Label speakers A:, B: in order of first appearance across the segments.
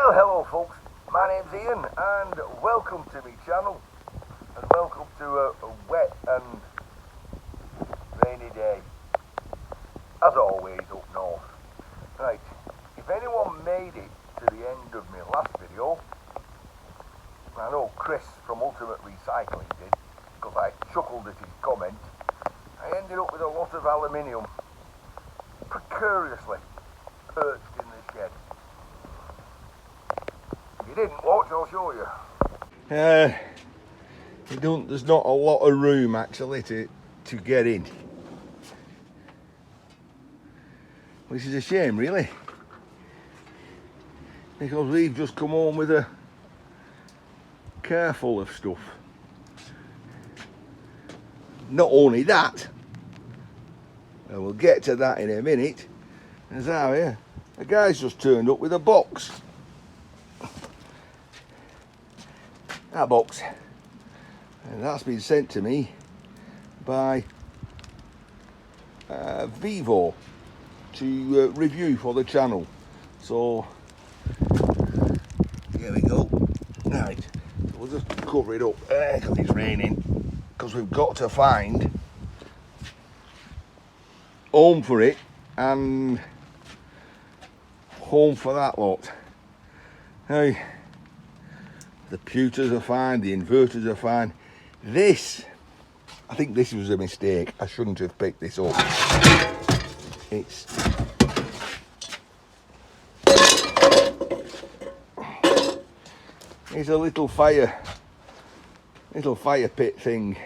A: Well, hello folks, my name's Ian and welcome to my channel and welcome to a wet and rainy day, as always up north. Right, if anyone made it to the end of my last video, I know Chris from Ultimate Recycling did, because I chuckled at his comment, I ended up with a lot of aluminium precariously perched in the shed. If you didn't watch, I'll show you.
B: There's not a lot of room actually to get in. Which is a shame really. Because we've just come home with a car full of stuff. Not only that, and we'll get to that in a minute, as a guy's just turned up with a box. That box, and that's been sent to me by Vivo to review for the channel. So here we go. Right, so we'll just cover it up because it's raining, because we've got to find home for it and home for that lot. Now, the pewters are fine, the inverters are fine. This, I think this was a mistake. I shouldn't have picked this up. It's a little fire pit thing.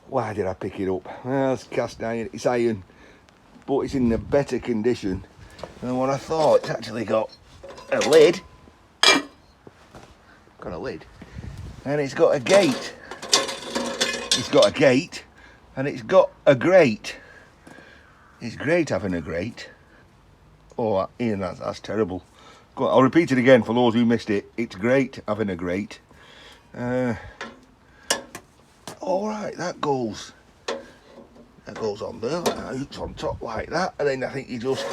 B: Why did I pick it up? Well, it's cast iron, it's iron, but it's in a better condition than what I thought. It's actually got a lid. Got a lid, and it's got a gate. It's got a gate, and it's got a grate. It's great having a grate. Oh, Ian, that's terrible. Go on, I'll repeat it again for those who missed it. It's great having a grate. All right, that goes on there. It's on top like that, and then I think you just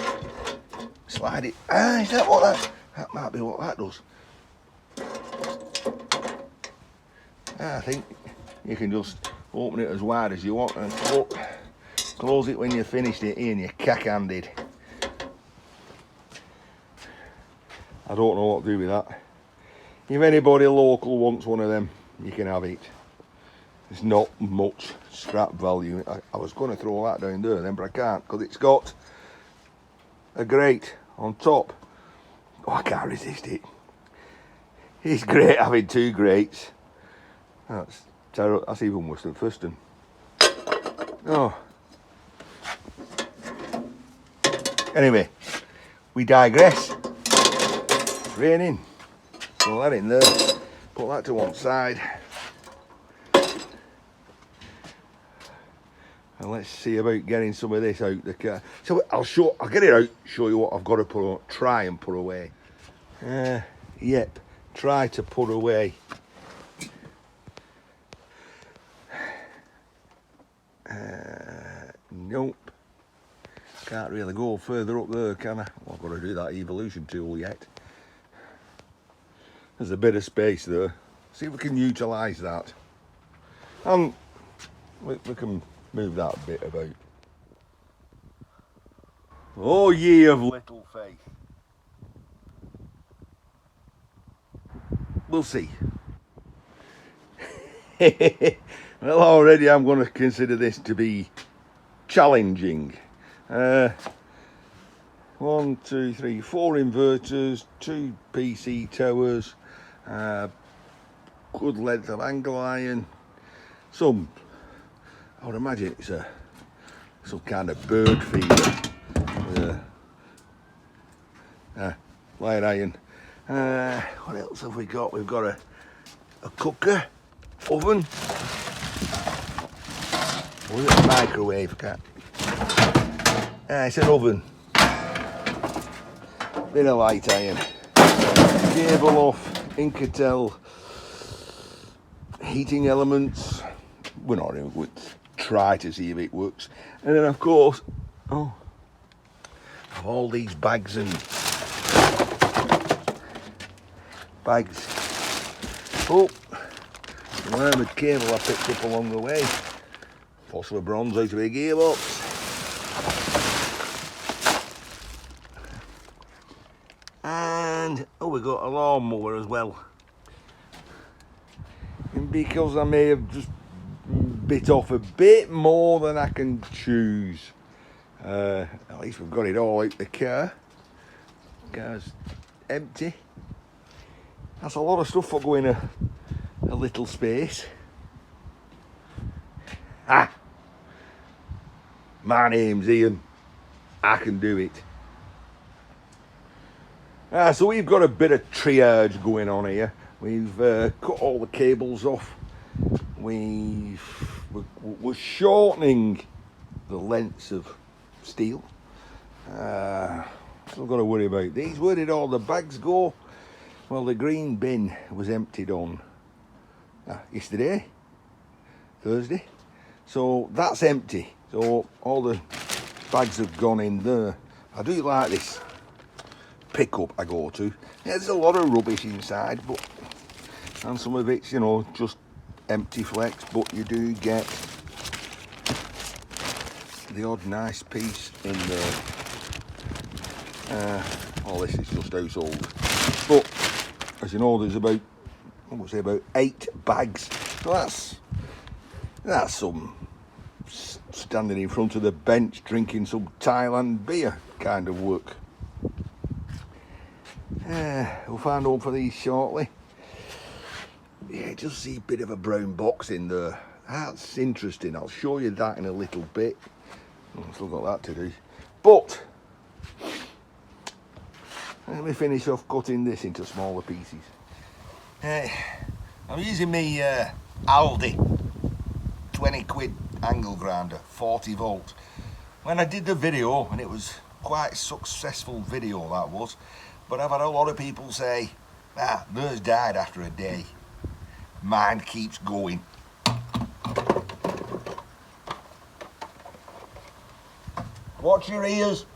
B: slide it. Is that what that might be what that does? I think you can just open it as wide as you want and close it when you've finished it, and you're cack-handed. I don't know what to do with that. If anybody local wants one of them, you can have it. There's not much scrap value. I was going to throw that down there then, but I can't because it's got a grate on top. Oh, I can't resist it. It's great having two grates. That's terrible. That's even worse than first one. Oh. Anyway, we digress. It's raining. Throw that in there. Put that to one side. And let's see about getting some of this out the car. So I'll get it out, show you what I've got to try and put away. Yep, try to put away. Nope, can't really go further up there, can I? Well, I've got to do that evolution tool yet. There's a bit of space there. See if we can utilise that, and we can move that bit about. Oh, ye of little faith. We'll see. Well, already I'm going to consider this to be challenging. 1, 2, 3, 4 inverters, 2 PC towers, good length of angle iron, I would imagine it's some kind of bird feeder. Light iron. What else have we got? We've got a cooker, oven. Or is it a microwave? It's an oven. Bit of light iron. Cable off, Incatel, heating elements. We're not even going to try to see if it works. And then of course, all these bags and bags. Oh, an armoured cable I picked up along the way. Fossil bronze out of a gearbox. And oh, we got a lawnmower as well. And because I may have just bit off a bit more than I can choose, at least we've got it all out the car. The car's empty. That's a lot of stuff for going a little space. My name's Ian. I can do it. So we've got a bit of triage going on here. We've cut all the cables off. We're shortening the lengths of steel. Still got to worry about these. Where did all the bags go? Well, the green bin was emptied on yesterday, Thursday. So that's empty. So all the bags have gone in there. I do like this pickup I go to. Yeah, there's a lot of rubbish inside, and some of it's, you know, just empty flex, but you do get the odd nice piece in there. All this is just household. But as you know, there's about, I would say about 8 bags. So that's some standing in front of the bench drinking some Thailand beer kind of work. We'll find home for these shortly. Yeah, just see a bit of a brown box in there. That's interesting. I'll show you that in a little bit. I've still got that to do. But let me finish off cutting this into smaller pieces. I'm using my Aldi 20 quid angle grinder, 40 volt. When I did the video, and it was quite a successful video that was, but I've had a lot of people say, theirs died after a day. Mine keeps going. Watch your ears.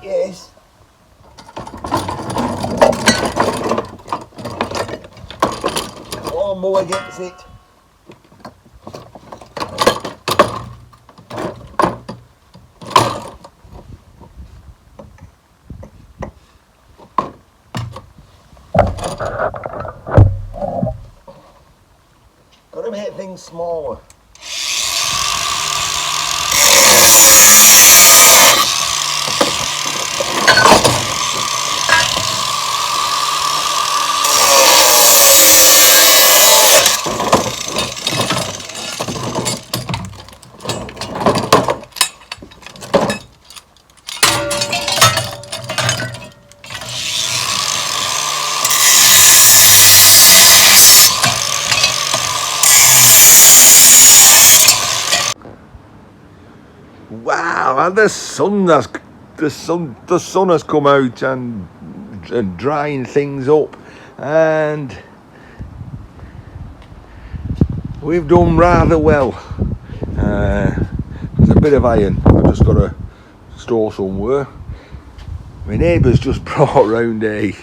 B: Yes. Lawnmower gets it. Got to make things smaller. Wow, and the sun has come out and drying things up, and we've done rather well. There's a bit of iron I've just got to store somewhere. My neighbour's just brought round a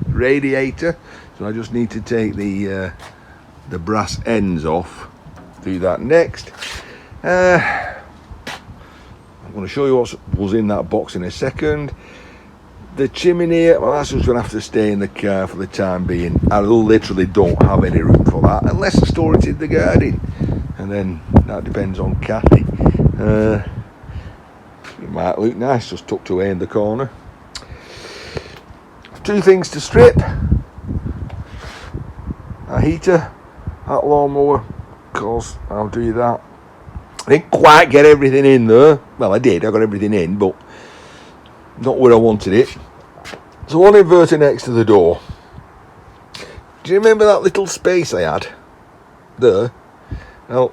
B: radiator, so I just need to take the brass ends off. Do that next. I'm going to show you what was in that box in a second. The chimney, well, that's just going to have to stay in the car for the time being. I literally don't have any room for that unless I store it in the garden, and then that depends on Kathy. It might look nice just tucked away in the corner. 2 things to strip: a heater, that lawnmower, of course I'll do that. I didn't quite get everything in there. Well, I did, I got everything in, but not where I wanted it. So one inverter next to the door. Do you remember that little space I had there? Well,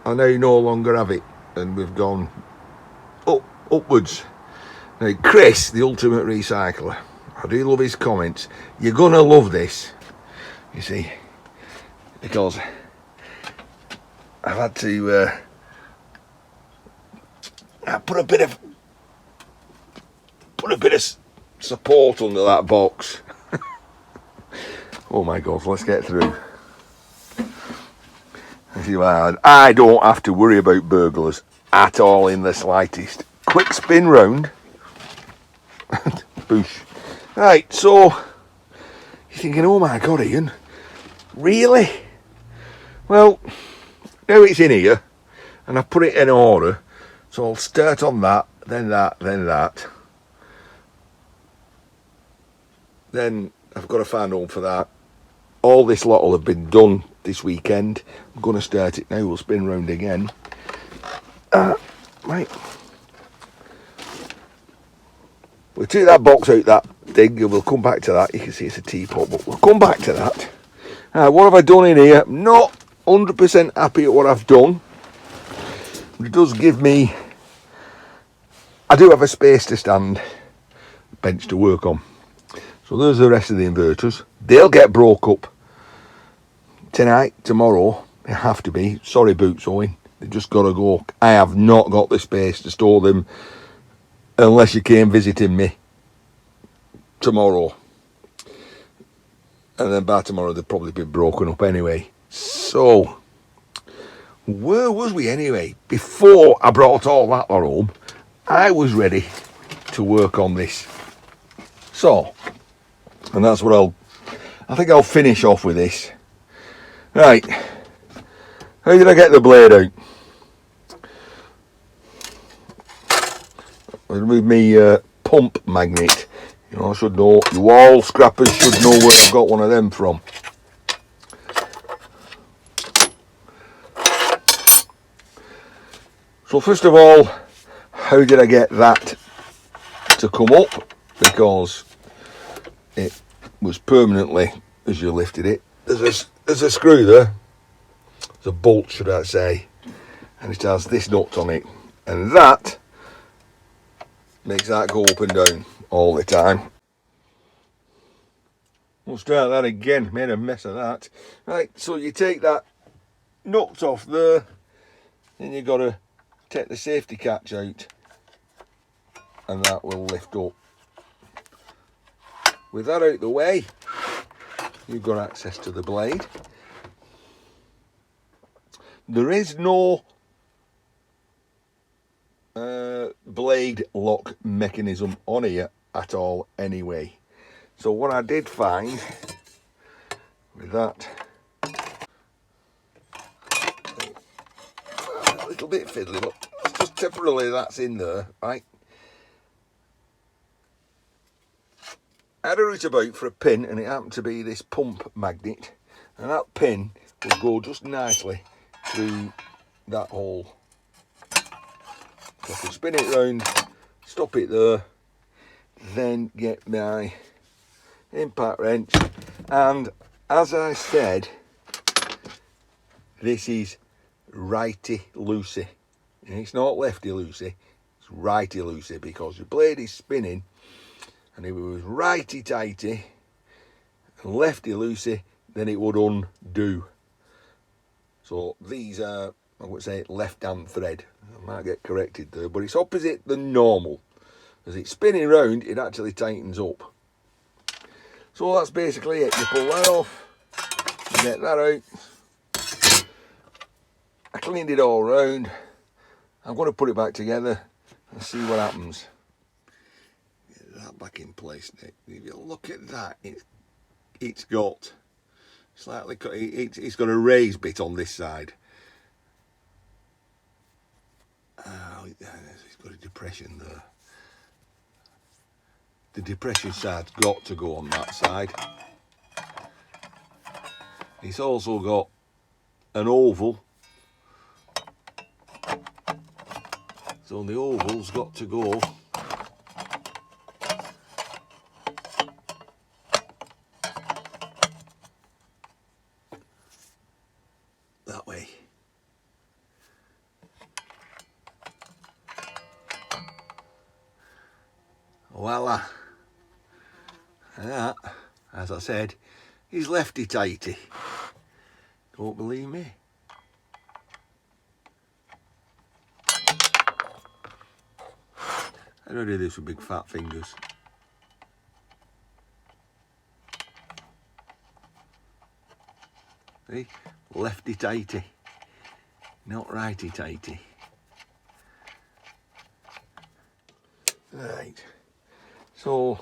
B: I now no longer have it, and we've gone upwards. Now, Chris, the ultimate recycler, I do love his comments. You're gonna love this, you see, because I've had to put a bit of support under that box. Oh my God, let's get through. I don't have to worry about burglars at all in the slightest. Quick spin round. Boosh. Right, so you're thinking, oh my God, Ian, really? Well, now it's in here and I've put it in order, so I'll start on that, then that, then that. Then I've got to find home for that. All this lot will have been done this weekend. I'm going to start it now. We'll spin round again. Right. We'll take that box out, that thing, and we'll come back to that. You can see it's a teapot, but we'll come back to that. What have I done in here? Not 100% happy at what I've done. It does give me... I do have a space to stand, bench to work on. So there's the rest of the inverters. They'll get broke up tonight, tomorrow. They have to be. Sorry, Boots Owen. They've just got to go. I have not got the space to store them unless you came visiting me tomorrow. And then by tomorrow they'll probably be broken up anyway. So, where was we anyway? Before I brought all that home, I was ready to work on this. So, and that's what I think I'll finish off with this. Right, how did I get the blade out? With me pump magnet. You know, I should know, you all scrappers should know where I've got one of them from. So first of all, how did I get that to come up? Because it was permanently, as you lifted it, there's a screw there, there's a bolt should I say, and it has this nut on it, and that makes that go up and down all the time. We'll start that again, made a mess of that. Right, so you take that nut off there, then you've got to take the safety catch out, and that will lift up. With that out the way, you've got access to the blade. There is no blade lock mechanism on here at all anyway. So what I did find with that, a little bit fiddly, but it's just temporarily that's in there, right? I had a route about for a pin, and it happened to be this pump magnet, and that pin will go just nicely through that hole. So I can spin it round, stop it there, then get my impact wrench, and as I said, this is righty-loosey. It's not lefty-loosey, it's righty-loosey, because your blade is spinning, and if it was righty-tighty and lefty-loosey, then it would undo. So these are, I would say, left-hand thread. I might get corrected there, but it's opposite than normal. As it's spinning round, it actually tightens up. So that's basically it. You pull that off, you get that out. I cleaned it all round. I'm going to put it back together and see what happens. Get that back in place. If you look at that, it's got slightly, it's got a raised bit on this side. It's got a depression there. The depression side's got to go on that side. It's also got an oval, so the oval's got to go that way. Voila. And that, as I said, is lefty-tighty. Don't believe me? I don't do this with big fat fingers. See? Lefty-tighty. Not righty-tighty. Right. So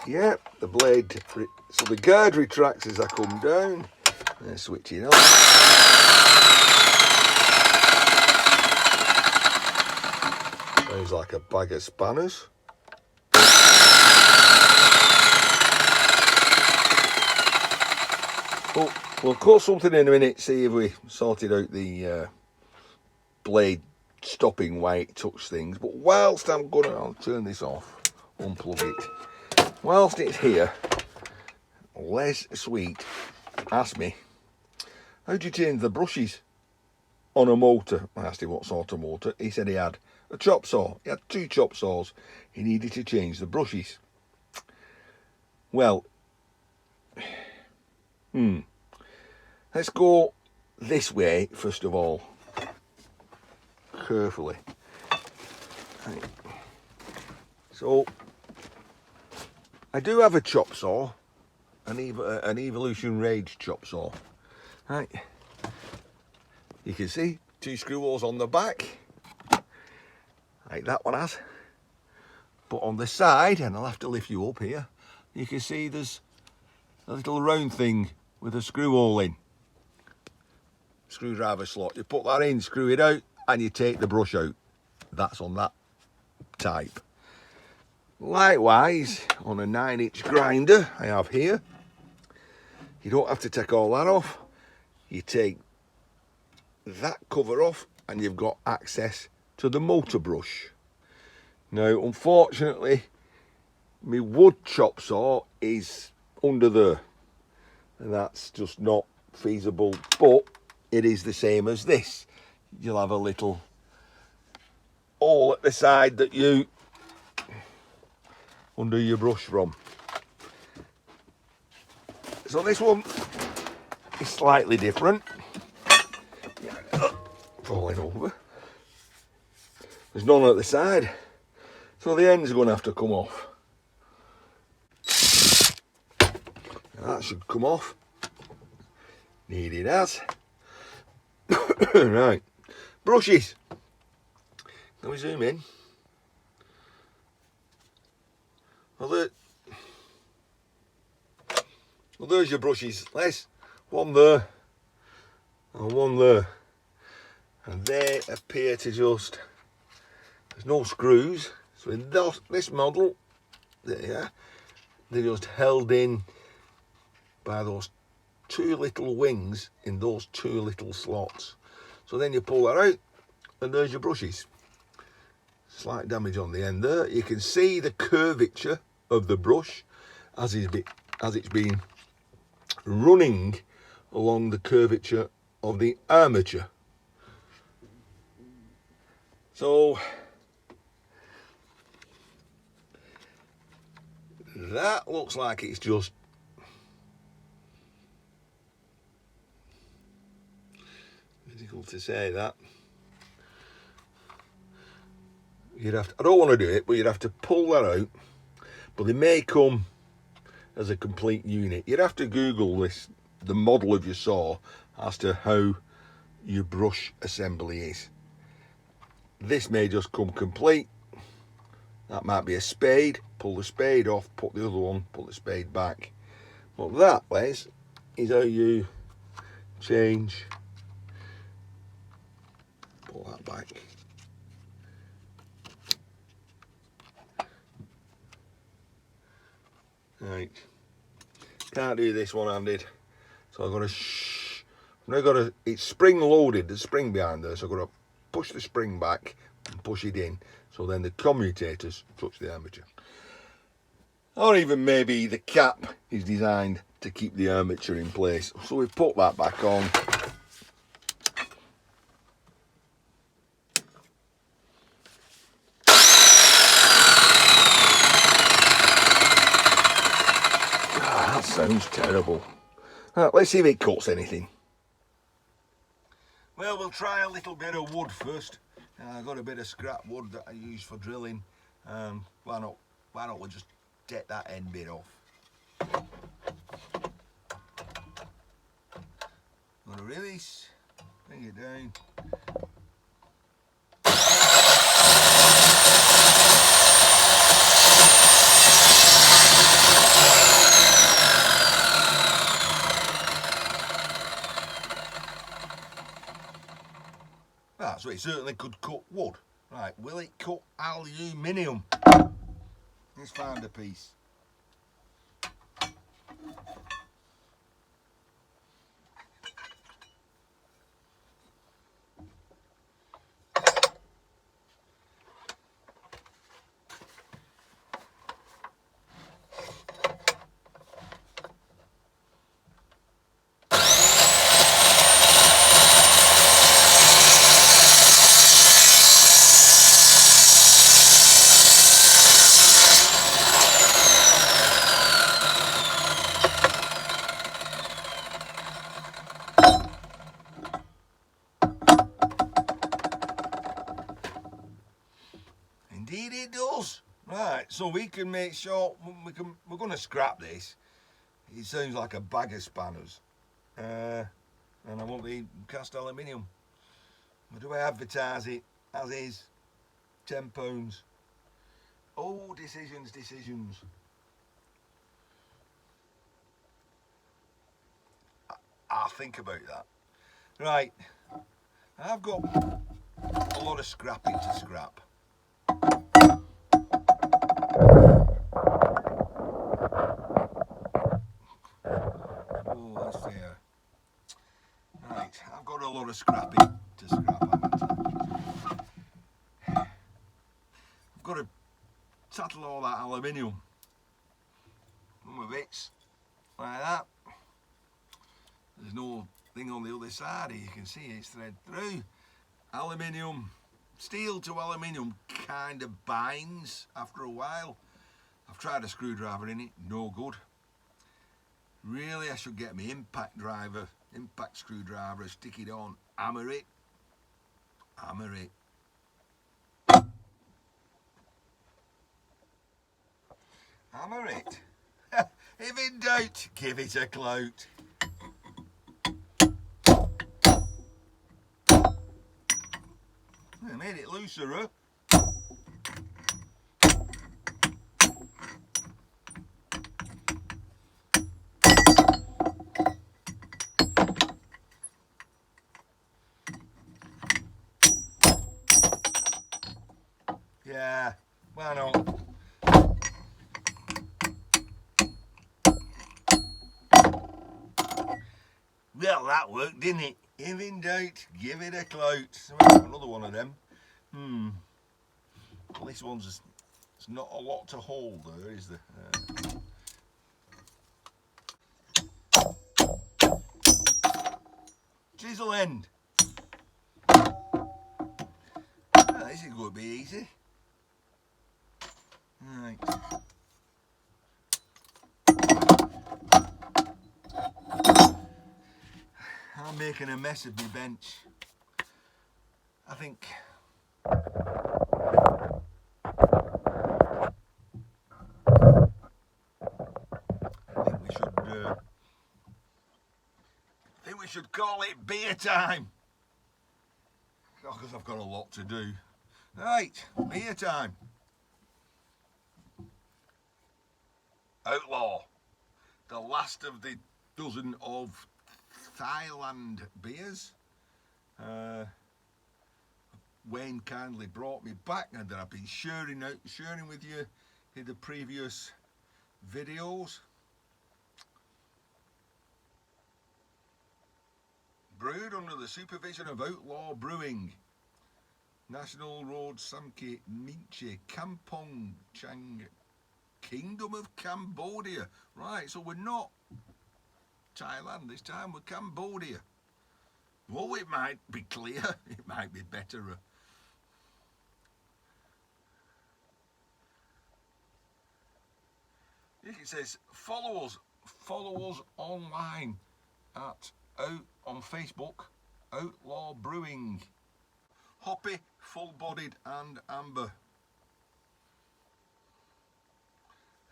B: yeah, the blade, so the guard retracts as I come down, and switch it on. Sounds like a bag of spanners. Well, we'll cut something in a minute, see if we sorted out the blade stopping why it touched things. But whilst I'll turn this off, unplug it. Whilst it's here, Les Sweet asked me, how do you change the brushes on a motor? I asked him what sort of motor. He said he had a chop saw. He had 2 chop saws. He needed to change the brushes. Well, let's go this way first of all, carefully. Right. So I do have a chop saw, an Evolution Rage chop saw. Right, you can see 2 screw holes on the back, like that one has. But on the side, and I'll have to lift you up here, you can see there's a little round thing with a screw hole in. Screwdriver slot. You put that in, screw it out, and you take the brush out. That's on that type. Likewise, on a 9-inch grinder I have here, you don't have to take all that off. You take that cover off and you've got access to the motor brush. Now, unfortunately, my wood chop saw is under there, and that's just not feasible, but it is the same as this. You'll have a little hole at the side that you undo your brush from. So this one is slightly different. Falling over. There's none at the side, so the end's going to have to come off. Now that should come off. Needed as. Right, brushes. Can we zoom in? Well, there's your brushes, Les. One there and one there. And they appear to just, there's no screws. So in this model, they're just held in by those 2 little wings in those 2 little slots. So then you pull that out and there's your brushes. Slight damage on the end there. You can see the curvature of the brush as it's been running along the curvature of the armature. So that looks like it's just difficult to say that. You'd have to, I don't want to do it, but you'd have to pull that out. But they may come as a complete unit. You'd have to Google this, the model of your saw, as to how your brush assembly is. This may just come complete. That might be a spade. Pull the spade off, put the other one, put the spade back. But that, Les, is how you change. Pull that back. Right, can't do this one-handed, so I've got to, it's spring loaded, there's spring behind there, so I've got to push the spring back and push it in, so then the commutators touch the armature. Or even maybe the cap is designed to keep the armature in place. So we've put that back on. sounds terrible. Right, let's see if it cuts anything. Well, we'll try a little bit of wood first. I've got a bit of scrap wood that I use for drilling. Why not we just take that end bit off. Gonna release, bring it down. So it certainly could cut wood. Right, will it cut aluminium? Let's find a piece. Indeed it does. Right, so we can make sure we're going to scrap this. It sounds like a bag of spanners. And I want the cast aluminium. But do I advertise it as is? £10. Oh, decisions. I'll think about that. Right, I've got a lot of scrapping to scrap. Oh, that's there. Right, I've got a lot of scrapping to scrap, haven't I? I've got to tattle all that aluminium. Some of it's like that. There's no thing on the other side here, you can see it's thread through. Aluminium, steel to aluminium kind of binds after a while. I've tried a screwdriver in it, no good. Really, I should get my impact screwdriver, stick it on, hammer it. If in doubt, give it a clout. I made it looser, huh? Yeah, why not? Well, that worked, didn't it? If in doubt, give it a clout. So another one of them. Well, this one's it's not a lot to hold there, is there? Chisel end. This is going to be easy. Right. I'm making a mess of my bench. I think we should call it beer time. Because I've got a lot to do. Right, beer time. Outlaw, the last of the dozen of Thailand beers. Wayne kindly brought me back, and that I've been sharing with you in the previous videos. Brewed under the supervision of Outlaw Brewing, National Road, Samke, Minche, Kampong Chang, Kingdom of Cambodia. Right, so we're not Thailand this time, we're Cambodia. Oh, it might be clear, it might be better. It says, follow us follow us online on Facebook, Outlaw Brewing. Hoppy, full-bodied and amber.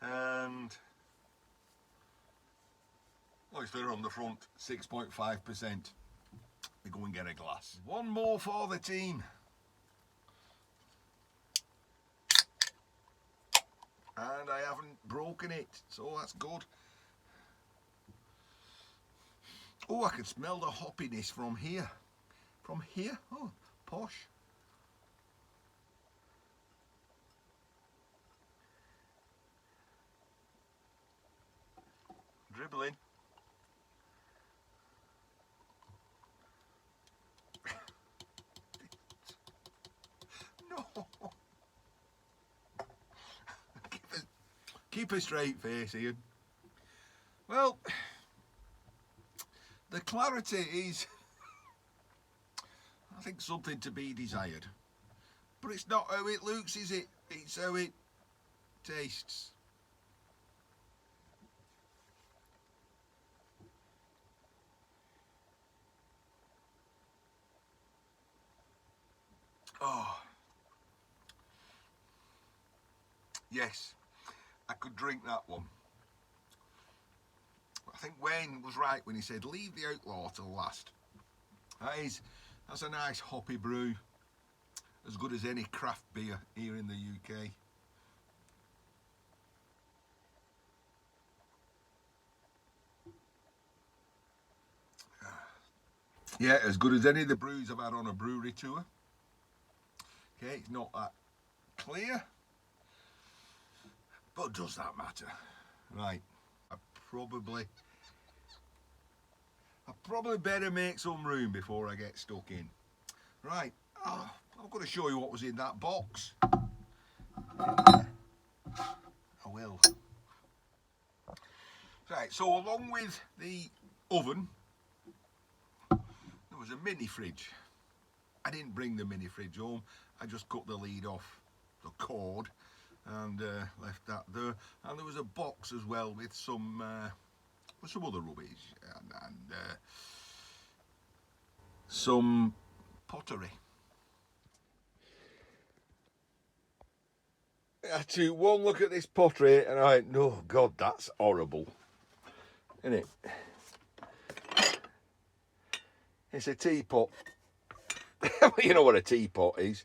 B: And oyster on the front, 6.5%. We go and get a glass. One more for the team. And I haven't broken it, so that's good. Oh, I can smell the hoppiness from here. From here? Oh, posh. Dribbling. No. Keep a straight face, Ian. Well, the clarity is, I think, something to be desired. But it's not how it looks, is it? It's how it tastes. Oh. Yes, I could drink that one. I think Wayne was right when he said leave the Outlaw till last. That's a nice hoppy brew, as good as any craft beer here in the UK. Yeah, as good as any of the brews I've had on a brewery tour. Okay, it's not that clear, but does that matter? Right, I probably better make some room before I get stuck in. Right, I'm going to show you what was in that box. I will. Right, so along with the oven, there was a mini fridge. I didn't bring the mini fridge home, I just cut the lid off the cord and left that there. And there was a box as well with some other rubbish and some pottery. I took one look at this pottery and I went, oh God, that's horrible, isn't it? It's a teapot. You know what a teapot is.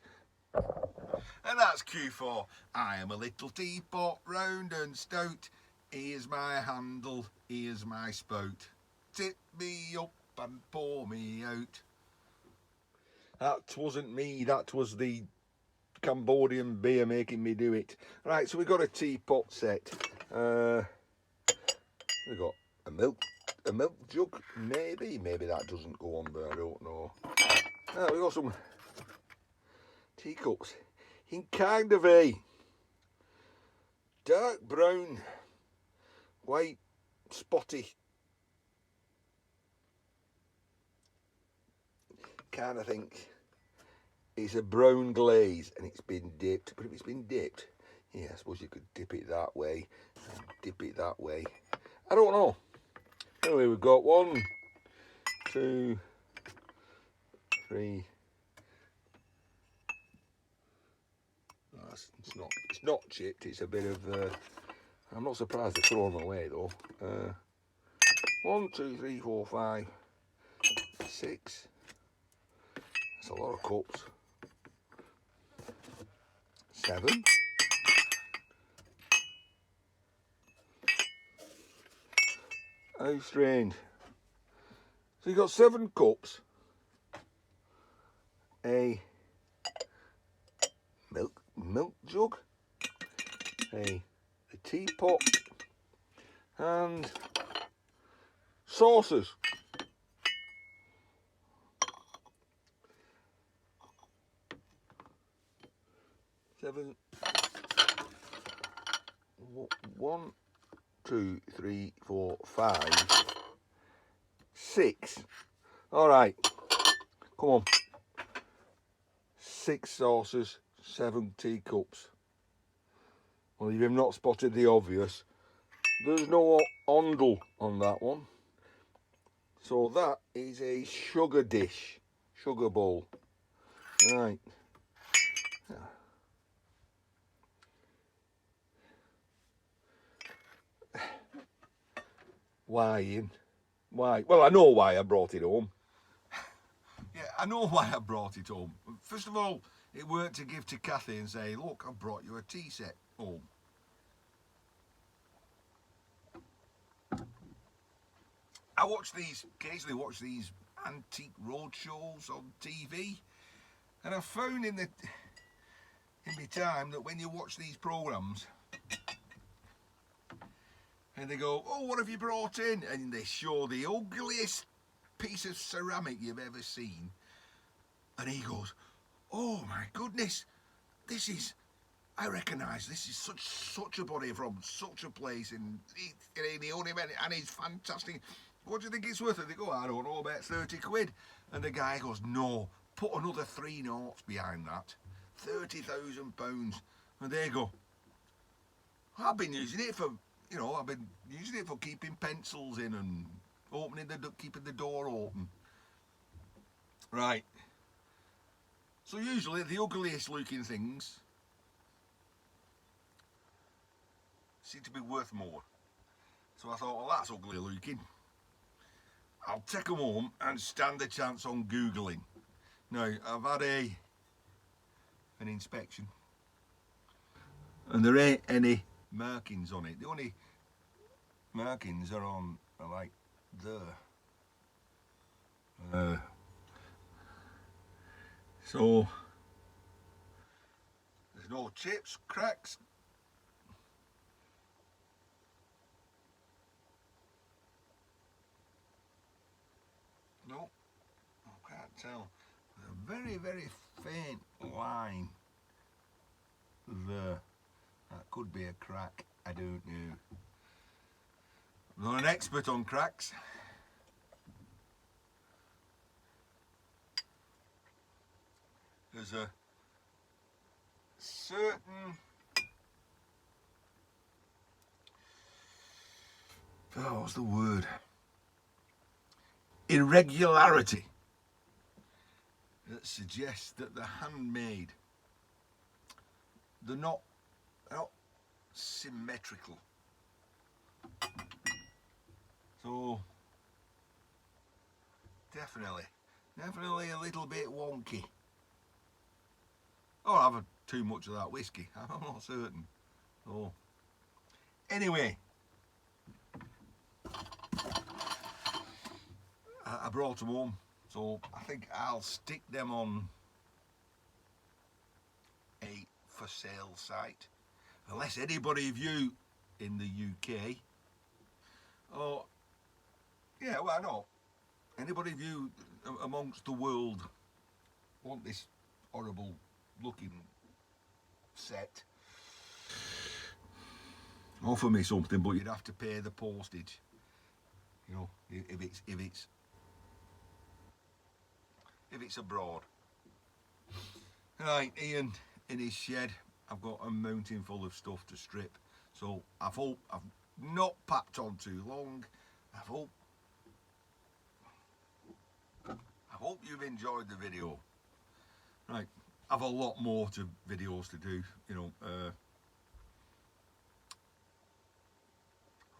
B: And that's Q for I am a little teapot, round and stout. Here's my handle, here's my spout. Tip me up and pour me out. That wasn't me, that was the Cambodian beer making me do it. Right, so we got a teapot set. We got a milk jug, maybe that doesn't go on there, I don't know. We got some teacups in kind of a dark brown, white, spotty kind of think. It's a brown glaze and it's been dipped, but if it's been dipped, yeah, I suppose you could dip it that way and dip it that way. I don't know. Anyway, we've got 1, 2, 3. Oh, it's not chipped. It's a bit of. I'm not surprised they're throwing them away though. 1, 2, 3, 4, 5, 6. That's a lot of cups. 7. How strange. So you've got 7 cups, a milk jug, a teapot, and saucers. Seven. 1, 2, 3, 4, 5, 6. All right, come on. 6 saucers, 7 teacups. Well, you've not spotted the obvious. There's no handle on that one. So that is a sugar dish, sugar bowl. Right. Why, Ian? Why? Well, I know why I brought it home. Yeah, I know why I brought it home. First of all, it weren't to give to Kathy and say, look, I brought you a tea set home. I occasionally watch these antique road shows on TV, and I've found in my time that when you watch these programmes, and they go, oh, what have you brought in? And they show the ugliest piece of ceramic you've ever seen. And he goes, oh my goodness, this is, I recognise this is such a body from such a place, and he only meant it, and it's fantastic. What do you think it's worth? And they go, I don't know, about 30 quid. And the guy goes, no, put another 3 noughts behind that. £30,000. And they go, I've been using it for, I've been using it for keeping pencils in and keeping the door open. Right. So usually the ugliest looking things seem to be worth more. So I thought, well, that's ugly looking. I'll take them home and stand a chance on Googling. Now, I've had an inspection, and there ain't any markings on it. The only markings are like there. So there's no chips, cracks. No, I can't tell. There's a very, very faint line there. That could be a crack, I don't know. I'm not an expert on cracks. There's a certain what's the word? Irregularity that suggests that they're handmade. They're not symmetrical. So definitely a little bit wonky. Or I've had too much of that whiskey, I'm not certain. So anyway, I brought them home, so I think I'll stick them on a for sale site, unless anybody of you in the UK, or yeah, well, no, anybody of you amongst the world want this horrible looking set, offer me something, but you'd have to pay the postage. If it's abroad. Right, Ian in his shed. I've got a mountain full of stuff to strip, so I've not packed on too long. I hope you've enjoyed the video. Right, I've a lot more videos to do. I'll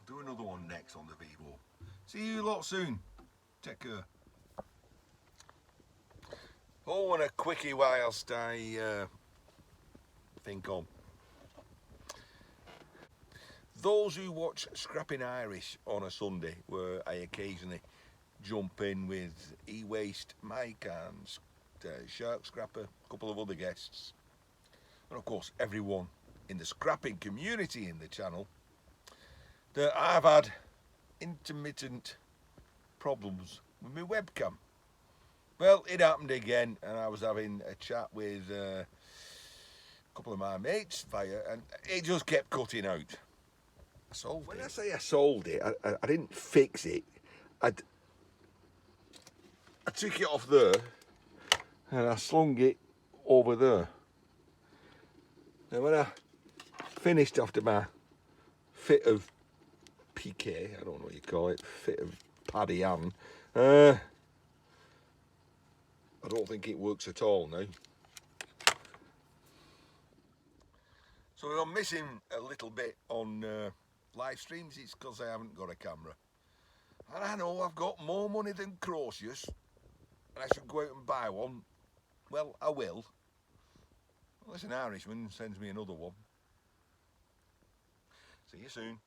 B: do another one next on the Vivo. See you lot soon. Take care. Oh, and a quickie whilst I think on. Those who watch Scrapping Irish on a Sunday, where I occasionally jump in with E-Waste, Mike and Shark Scrapper, a couple of other guests, and of course everyone in the scrapping community in the channel, that I've had intermittent problems with my webcam. Well, it happened again, and I was having a chat with a couple of my mates via, and it just kept cutting out. When I say I solved it, I didn't fix it. I took it off there and I slung it over there. Now when I finished after my fit of piquet, I don't know what you call it, fit of paddy hand. I don't think it works at all now. So if I'm missing a little bit on live streams, it's because I haven't got a camera. And I know I've got more money than Croesus, and I should go out and buy one. Well, I will. Unless an Irishman sends me another one. See you soon.